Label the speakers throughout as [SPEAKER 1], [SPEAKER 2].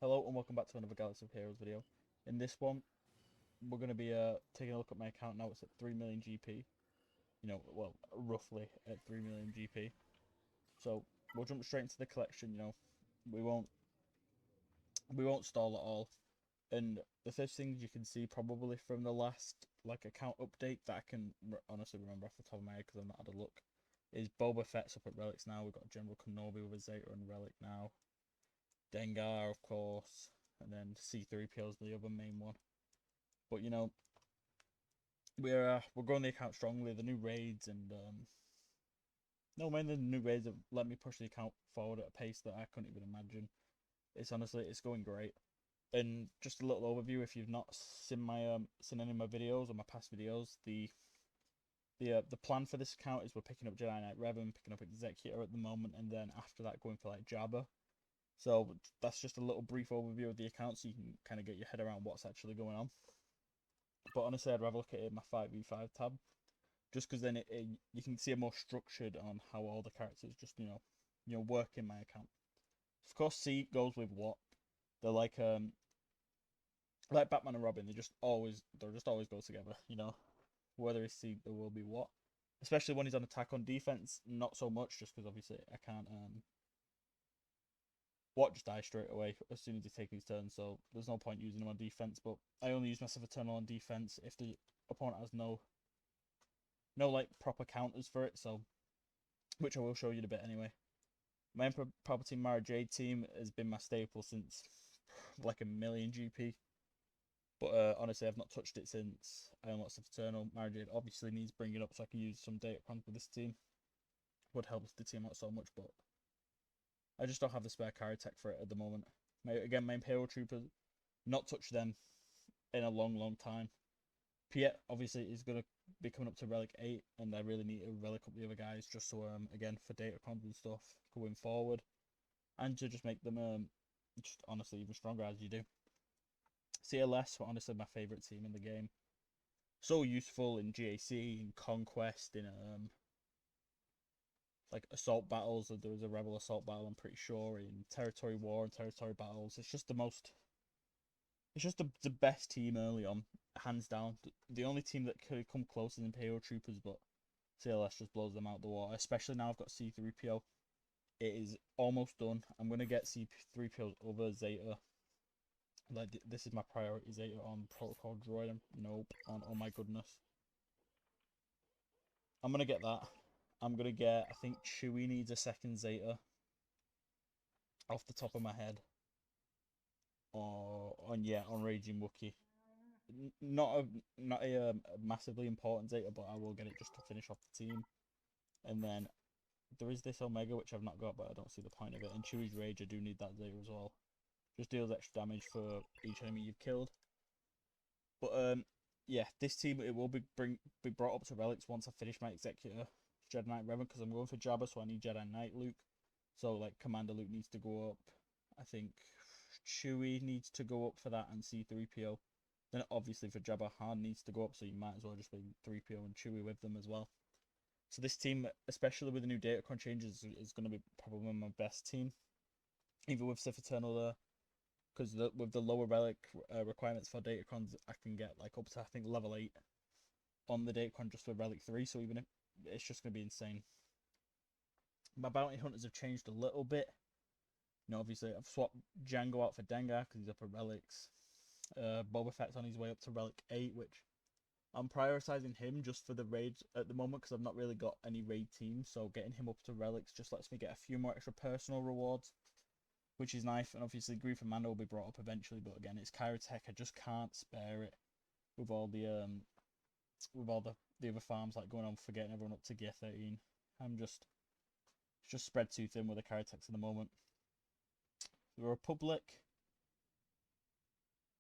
[SPEAKER 1] Hello and welcome back to another Galactic Heroes video. In this one, we're going to be taking a look at my account now. It's at 3 million GP. You know, well, roughly at 3 million GP. So we'll jump straight into the collection. You know, we won't stall at all. And the first things you can see probably from the last account update that I can honestly remember off the top of my head because I've not had a look is Boba Fett's up at relics now. We've got General Kenobi with a Zeta and relic now. Dengar, of course, and then C3PO is the other main one. But you know, we're growing the account strongly. The new raids and no, mainly the new raids have let me push the account forward at a pace that I couldn't even imagine. It's going great. And just a little overview, if you've not seen my seen any of my videos or my past videos, the plan for this account is we're picking up Jedi Knight Revan, picking up Executor at the moment, and then after that going for like Jabba. So that's just a little brief overview of the account so you can kind of get your head around what's actually going on. But honestly, I'd rather look at it in my 5v5 tab, just because then you can see it more structured on how all the characters just work in my account. Of course, C goes with what they're like Batman and Robin. They just always go together. You know, whether it's C, there will be what. Especially when he's on attack. On defense, not so much, just because obviously I can't What just dies straight away as soon as he takes his turn, so there's no point using him on defense. But I only use Massive Eternal on defense if the opponent has no like proper counters for it. So, which I will show you in a bit anyway. My Emperor Palpatine Mara Jade team has been my staple since like a million GP. But honestly, I've not touched it since I unlocked Massive Eternal. Mara Jade obviously needs bringing up so I can use some Datacrons with this team. Would help the team out so much, but I just don't have the spare carry tech for it at the moment. My Imperial Troopers, not touched them in a long time. Piet obviously is going to be coming up to Relic 8, and I really need to relic up the other guys just so, again, for Datacrons and stuff going forward. And to just make them, just honestly even stronger as you do. CLS were honestly my favourite team in the game. So useful in GAC, in Conquest, in, like assault battles. There was a rebel assault battle, I'm pretty sure, in territory war and territory battles. It's just the best team early on, hands down. The only team that could come close is Imperial Troopers, but CLS just blows them out the water. Especially now I've got C3PO. It is almost done. I'm gonna get C3PO over Zeta. Like this is my priority. Zeta on Protocol Droid. Nope. On oh my goodness. I'm gonna get that. I'm gonna get. I think Chewie needs a second Zeta. Off the top of my head. Or on Raging Wookiee. Not a massively important Zeta, but I will get it just to finish off the team. And then there is this Omega which I've not got, but I don't see the point of it. And Chewie's Rage, I do need that Zeta as well. Just deals extra damage for each enemy you've killed. But yeah, this team it will be brought up to relics once I finish my Executor Jedi Knight Revan, because I'm going for Jabba, so I need Jedi Knight Luke. So like Commander Luke needs to go up. I think Chewie needs to go up for that, and C3PO. Then obviously for Jabba, Han needs to go up, so you might as well just bring 3PO and Chewie with them as well. So this team, especially with the new Datacron changes, is going to be probably my best team. Even with Sith Eternal there, because with the lower relic requirements for Datacrons, I can get like up to I think level 8 on the Datacron just for relic 3. So even if it's just going to be insane. My bounty hunters have changed a little bit. You know, obviously I've swapped Django out for Dengar because he's up at relics. Boba Fett's on his way up to relic 8, which I'm prioritizing him just for the raids at the moment because I've not really got any raid teams. So getting him up to relics just lets me get a few more extra personal rewards, which is nice. And obviously Grief and Mando will be brought up eventually, but again, it's Kyrotech. I just can't spare it with all the other farms like going on for getting everyone up to gear 13. It's just spread too thin with the Kyrotechs at the moment. The Republic,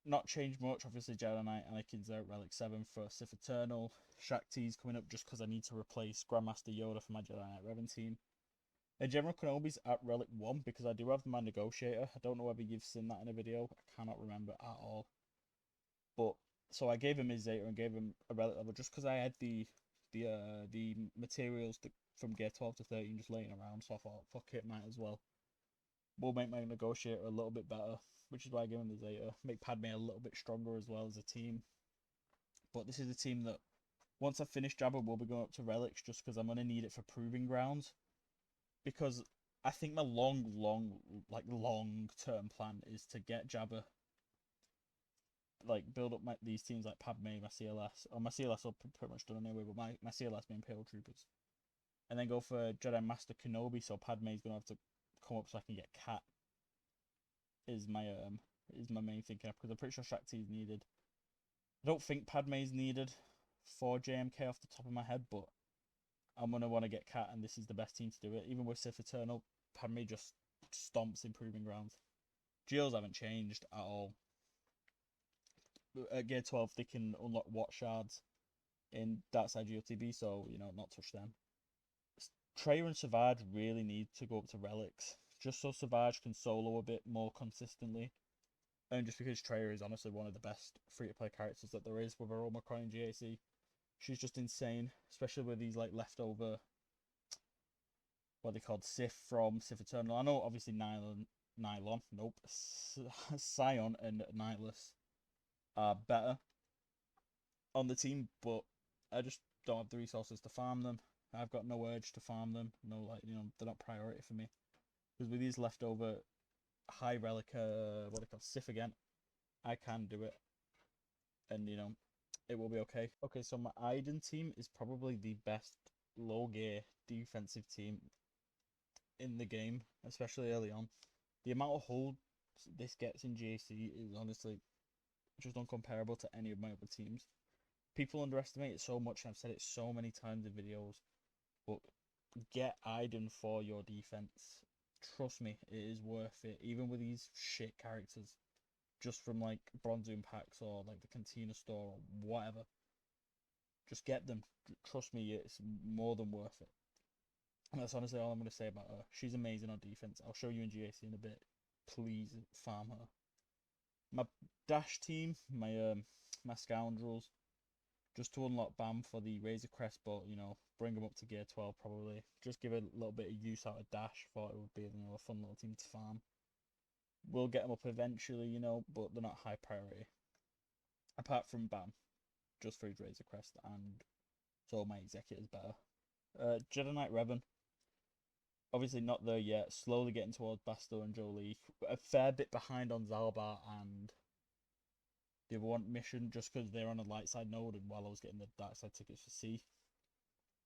[SPEAKER 1] not changed much. Obviously Jedi Knight Anakin's there at relic 7 for Sith Eternal. Shakti's coming up just because I need to replace Grandmaster Yoda for my Jedi Knight Revan team. General Kenobi's at relic 1 because I do have my negotiator. I don't know whether you've seen that in a video. I cannot remember at all. But so I gave him his Zeta and gave him a relic level just because I had the materials from gear 12 to 13 just laying around. So I thought, fuck it, might as well. will make my negotiator a little bit better, which is why I give him the Zeta. Make Padme a little bit stronger as well as a team. But this is a team that, once I finish Jabba, we'll be going up to relics just because I'm going to need it for proving grounds. Because I think my long-term plan is to get Jabba, like, build up these teams like Padme, my CLS. Or my CLS are pretty much done anyway, but my CLS being Pale Troopers. And then go for Jedi Master Kenobi, so Padme's going to have to come up so I can get Cat. Is my main thinking, because I'm pretty sure Shaak Ti is needed. I don't think Padme is needed for JMK off the top of my head, but I'm going to want to get Cat, and this is the best team to do it. Even with Sith Eternal, Padme just stomps in Proving Grounds. Geos haven't changed at all. At Gear 12, they can unlock Watch Shards in Darkside GOTB, so, you know, not touch them. Traya and Savage really need to go up to relics, just so Savage can solo a bit more consistently. And just because Traya is honestly one of the best free-to-play characters that there is with her Omicron in GAC. She's just insane, especially with these like leftover, what they called Sith from Sith Eternal. I know obviously Scion and Nihilus are better on the team, but I just don't have the resources to farm them. I've got no urge to farm them. No, like, you know, they're not priority for me. Because with these leftover high relic, what they call Sith again, I can do it, and you know, it will be okay. Okay, so my Iden team is probably the best low gear defensive team in the game, especially early on. The amount of hold this gets in GAC is honestly just uncomparable to any of my other teams. People underestimate it so much, and I've said it so many times in videos, but get Iden for your defense. Trust me, it is worth it, even with these shit characters, just from like Bronzoon packs or like the Cantina store or whatever. Just get them. Trust me, it's more than worth it. And that's honestly all I'm going to say about her. She's amazing on defense. I'll show you in GAC in a bit. Please farm her. My dash team, my scoundrels, just to unlock BAM for the Razor Crest, but you know, bring them up to Gear 12 probably. Just give a little bit of use out of dash. Thought it would be, you know, a fun little team to farm. We'll get them up eventually, you know, but they're not high priority. Apart from BAM, just for his Razor Crest, and so my executor's better. Jedi Knight Revan, obviously not there yet. Slowly getting towards Bastille and Jolie. A fair bit behind on Zalbar and the other one mission, just because they're on a light side node, and while I was getting the dark side tickets for C,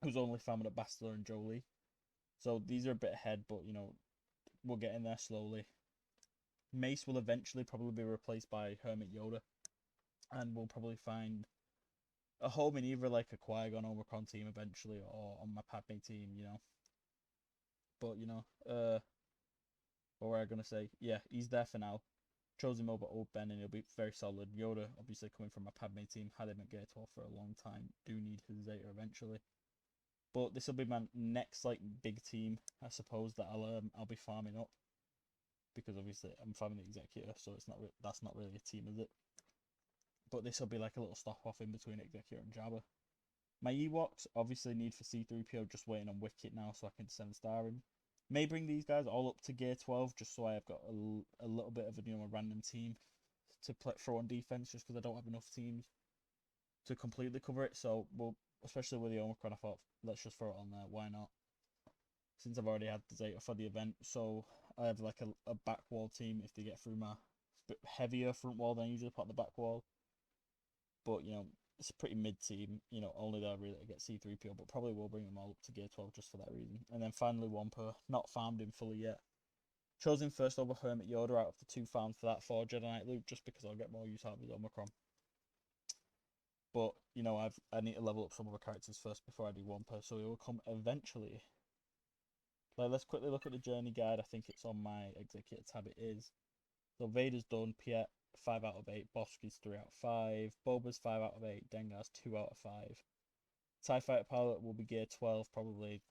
[SPEAKER 1] I was only farming at Bastille and Jolie. So these are a bit ahead, but you know, we'll get in there slowly. Mace will eventually probably be replaced by Hermit Yoda, and we'll probably find a home in either like a Qui-Gon Omicron team eventually, or on my Padme team, you know. But you know, what were I gonna say? Yeah, he's there for now. Chose him over Old Ben, and he'll be very solid. Yoda, obviously coming from my Padme team, had him at Gear 12 for a long time. Do need his Zeta eventually. But this will be my next like big team, I suppose, that I'll be farming up, because obviously I'm farming the executor, so it's not that's not really a team, is it? But this will be like a little stop off in between executor and Jabba. My Ewoks obviously need for C3PO, just waiting on Wicket now so I can 7-star him. May bring these guys all up to Gear 12 just so I have got a little bit of a, you know, a random team to throw on defense, just because I don't have enough teams to completely cover it. So we'll, especially with the Omicron, I thought let's just throw it on there. Why not? Since I've already had the Zeta for the event, so I have like a back wall team if they get through my bit heavier front wall than I usually put on the back wall. But you know, it's a pretty mid team, you know, only there really to get C3PO, but probably will bring them all up to Gear 12 just for that reason. And then finally Wampa, not farmed him fully yet. Chose him first over Hermit Yoda out of the 2 farms for that 4 Jedi Knight loop, just because I'll get more use out of his Omicron. But, you know, I need to level up some other characters first before I do Wampa, so it will come eventually. Like, let's quickly look at the journey guide. I think it's on my executor tab, it is. So Vader's done, Piet 5 out of 8, Bosky's 3 out of 5, Boba's 5 out of 8, Dengar's 2 out of 5. TIE Fighter Pilot will be Gear 12 probably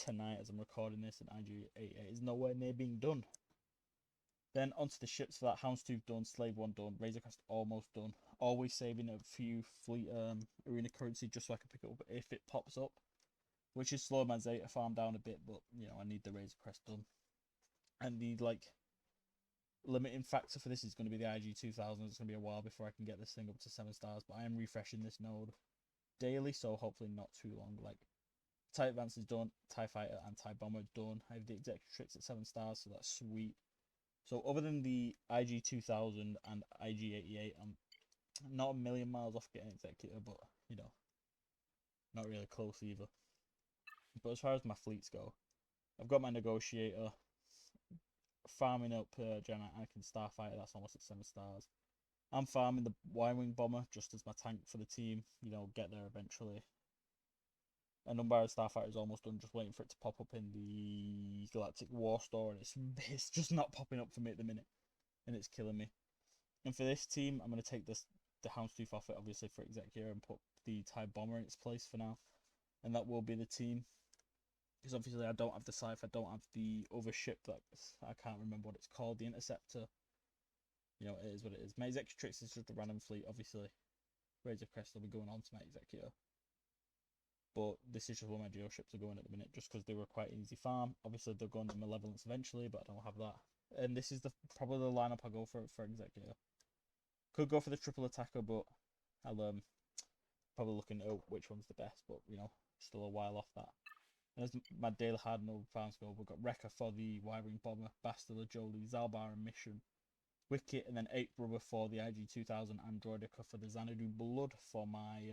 [SPEAKER 1] tonight as I'm recording this, and IG-88 is nowhere near being done. Then onto the ships for that. Houndstooth done, Slave 1 done, Razor Crest almost done. Always saving a few fleet arena currency just so I can pick it up if it pops up, which is slowing my Zeta farm down a bit, but you know, I need the Razor Crest done. And the like limiting factor for this is going to be the IG-2000. It's going to be a while before I can get this thing up to 7 stars, but I am refreshing this node daily, so hopefully not too long. Like, TIE Advance is done, TIE Fighter and TIE Bomber done. I have the Executrix at 7 stars, so that's sweet. So other than the IG-2000 and IG-88, I'm not a million miles off getting Executor, but, you know, not really close either. But as far as my fleets go, I've got my Negotiator, farming up Jedi Anakin Starfighter, that's almost at 7 stars. I'm farming the Y-Wing Bomber just as my tank for the team, you know, get there eventually. And Unbarred Starfighter is almost done, just waiting for it to pop up in the Galactic War Store, and it's just not popping up for me at the minute, and it's killing me. And for this team, I'm going to take the Houndstooth off it, obviously, for Executor, and put the TIE Bomber in its place for now. And that will be the team. Because obviously I don't have the Scythe, I don't have the other ship that, I can't remember what it's called, the Interceptor. You know, it is what it is. My Executrix is just a random fleet, obviously. Razor Crest will be going on to my Executor. But this is just where my geoships are going at the minute, just because they were quite easy farm. Obviously they'll go into Malevolence eventually, but I don't have that. And this is probably the lineup I'll go for Executor. Could go for the triple attacker, but I'll probably looking at which one's the best, but you know, still a while off that. And as my daily hard node farms go, we've got Wrecker for the Y-Wing Bomber, Bastila Jolie, Zalbar and Mission, Wicket, and then 8 Rubber for the IG-2000, Androidica for the Xanadu Blood for my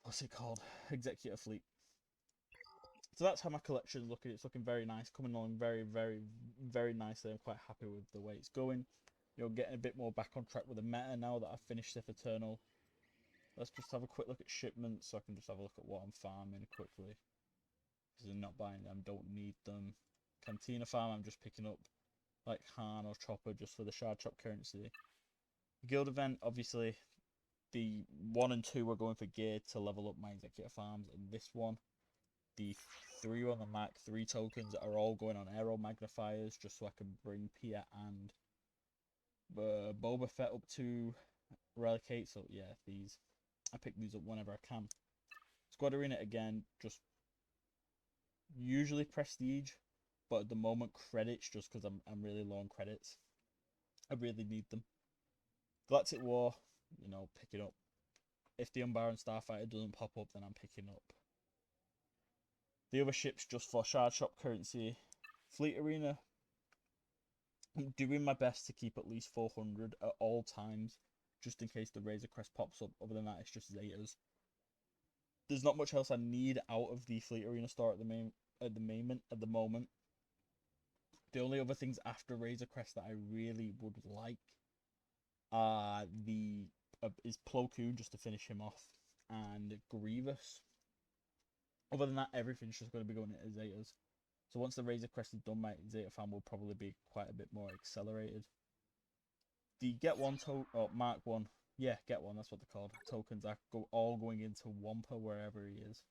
[SPEAKER 1] what's it called? Executor fleet. So that's how my collection is looking. It's looking very nice, coming along very, very, very nicely. I'm quite happy with the way it's going. You know, getting a bit more back on track with the meta now that I've finished Sith Eternal. Let's just have a quick look at shipments, so I can just have a look at what I'm farming quickly. Because I'm not buying them, don't need them. Cantina farm, I'm just picking up like Han or Chopper just for the Shard Chop currency. Guild event, obviously, the 1 and 2 are going for gear to level up my Executor farms, and this one, the 3 on the Mark 3 tokens are all going on Aero Magnifiers, just so I can bring Pia and Boba Fett up to Relic 8, so yeah, I pick these up whenever I can. Squad Arena again, just usually prestige, but at the moment credits, just because I'm really low on credits. I really need them. Galactic War, you know, pick it up. If the Unbarren Starfighter doesn't pop up, then I'm picking up the other ships just for Shard Shop currency. Fleet Arena, I'm doing my best to keep at least 400 at all times, just in case the Razor Crest pops up. Other than that, it's just Zetas. There's not much else I need out of the Fleet Arena store at the moment. The only other things after Razor Crest that I really would like are is Plo Koon, just to finish him off, and Grievous. Other than that, everything's just going to be going into Zetas. So once the Razor Crest is done, my Zeta farm will probably be quite a bit more accelerated. The Get One Mark 1, yeah, Get One, that's what they're called. Tokens are all going into Wampa wherever he is.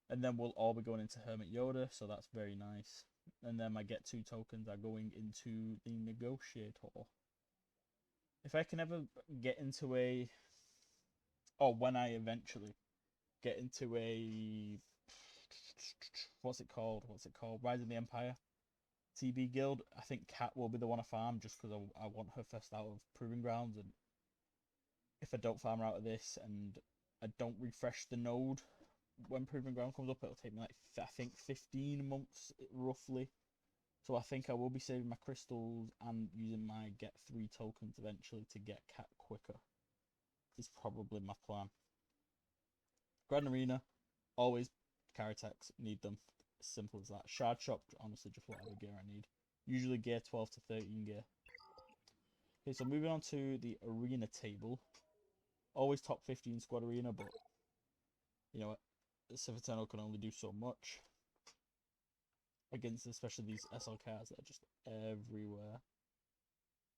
[SPEAKER 1] And then we'll all be going into Hermit Yoda, so that's very nice. And then my Get 2 tokens are going into the Negotiator. If I can ever get into when I eventually get into what's it called? Rise of the Empire TB guild, I think Kat will be the one I farm, just because I want her first out of Proving Grounds, and if I don't farm her out of this and I don't refresh the node when Proving Ground comes up, it'll take me like, I think 15 months roughly. So I think I will be saving my crystals and using my Get 3 tokens eventually to get Cat quicker. Is probably my plan. Grand Arena, always Caratex, need them. Simple as that. Shard Shop, honestly, just whatever gear I need. Usually gear 12 to 13 gear. Okay, so moving on to the arena table. Always top 15 squad arena, but you know what? Sith Eternal can only do so much against especially these SLKs that are just everywhere.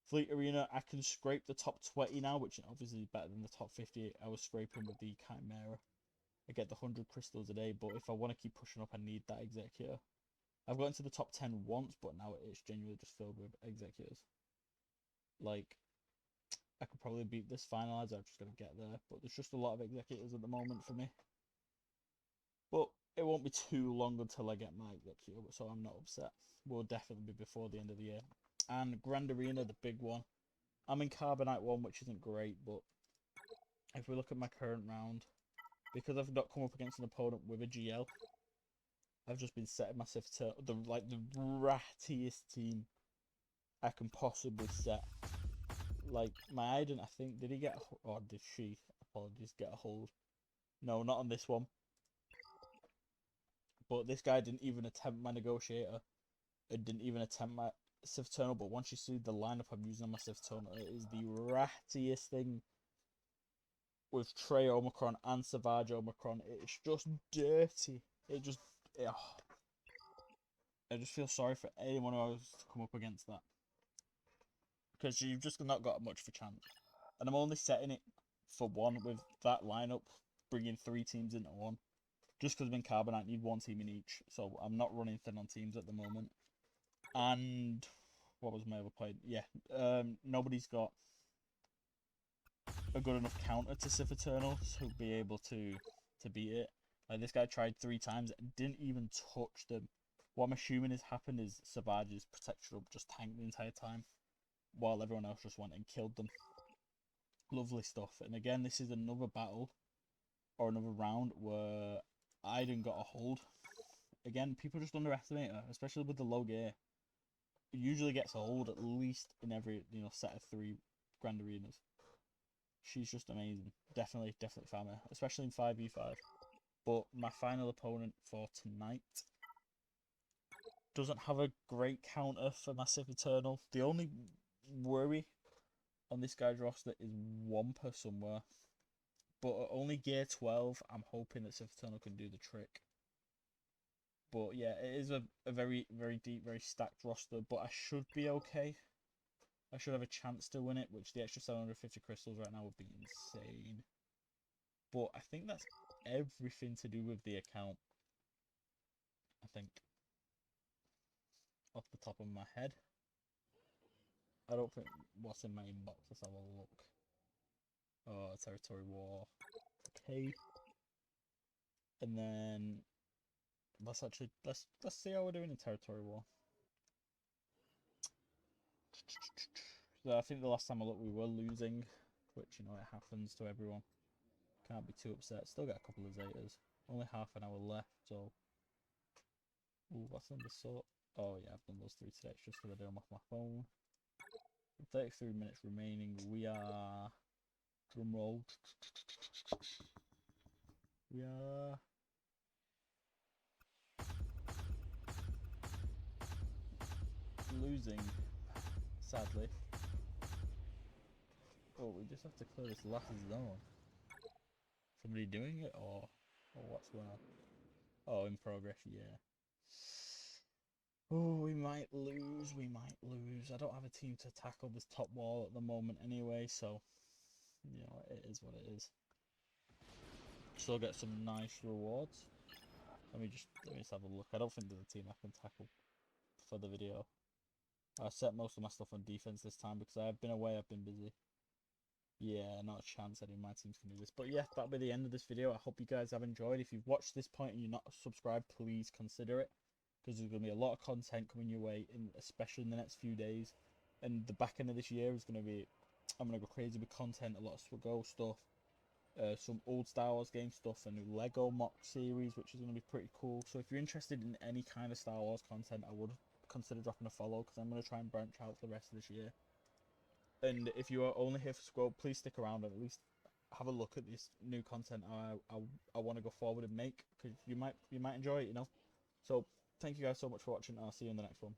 [SPEAKER 1] Fleet Arena, I can scrape the top 20 now, which obviously is better than the top 50 I was scraping with the Chimera. I get the 100 crystals a day, but if I want to keep pushing up, I need that Executor. I've gotten to the top 10 once, but now it's genuinely just filled with Executors. Like, I could probably beat this finalizer, I'm just going to get there, but there's just a lot of Executors at the moment for me. But it won't be too long until I get my Luxio, so I'm not upset. Will definitely be before the end of the year. And Grand Arena, the big one. I'm in Carbonite 1, which isn't great, but if we look at my current round, because I've not come up against an opponent with a GL, I've just been setting myself to the rattiest team I can possibly set. Like, my Aiden, I think, did he get, or did she, apologies, get a hold? No, not on this one. But this guy didn't even attempt my Negotiator. It didn't even attempt my Siviternal, but once you see the lineup I'm using on my Siviternal, it is the rattiest thing with Trey Omicron and Savage Omicron. It's just dirty. It just... Ugh. I just feel sorry for anyone who has to come up against that. Because you've just not got much of a chance. And I'm only setting it for one with that lineup, bringing 3 teams into one. Just because I'm in Carbonite, I need 1 team in each. So I'm not running thin on teams at the moment. And what was my other point? Yeah, nobody's got a good enough counter to Sith Eternals who'd be able to beat it. Like, this guy tried 3 times and didn't even touch them. What I'm assuming has happened is Savage's protection up just tanked the entire time, while everyone else just went and killed them. Lovely stuff. And again, this is another battle, or another round, where Aiden got a hold. Again, people just underestimate her, especially with the low gear. Usually gets a hold at least in every set of 3 Grand Arenas. She's just amazing. Definitely fan her, especially in 5v5. But my final opponent for tonight doesn't have a great counter for Massive Eternal. The only worry on this guy's roster is Wampa somewhere. But at only gear 12, I'm hoping that Sith Eternal can do the trick. But yeah, it is a very, very deep, very stacked roster. But I should be okay. I should have a chance to win it, which the extra 750 crystals right now would be insane. But I think that's everything to do with the account. I think. Off the top of my head. I don't think what's in my inbox. Let's have a look. Oh, Territory War. Okay. And then let's see how we're doing in Territory War. So I think the last time I looked we were losing, which it happens to everyone. Can't be too upset. Still got a couple of Zetas. Only half an hour left, so. Ooh, what's number sort? Oh yeah, I've done those 3 today. It's just because I do them off my phone. 33 minutes remaining. We are. Drum roll. We are. Losing, sadly. Oh, we just have to clear this last zone. Somebody doing it, or what's going on? Oh, in progress, yeah. Oh, we might lose. I don't have a team to tackle this top wall at the moment anyway, so it is what it is. Still get some nice rewards. Let me just have a look. I don't think there's a team I can tackle for the video. I set most of my stuff on defense this time because I've been away, I've been busy. Yeah, not a chance any of my teams can do this. But yeah, that'll be the end of this video. I hope you guys have enjoyed. If you've watched this point and you're not subscribed, please consider it. Because there's going to be a lot of content coming your way, especially in the next few days. And the back end of this year is going to be... I'm going to go crazy with content, a lot of SWGOH stuff. Some old Star Wars game stuff, a new Lego mock series, which is going to be pretty cool. So if you're interested in any kind of Star Wars content, I would consider dropping a follow, because I'm going to try and branch out for the rest of this year. And if you are only here for SWGOH, please stick around and at least have a look at this new content I want to go forward and make, because you might enjoy it, So thank you guys so much for watching, and I'll see you in the next one.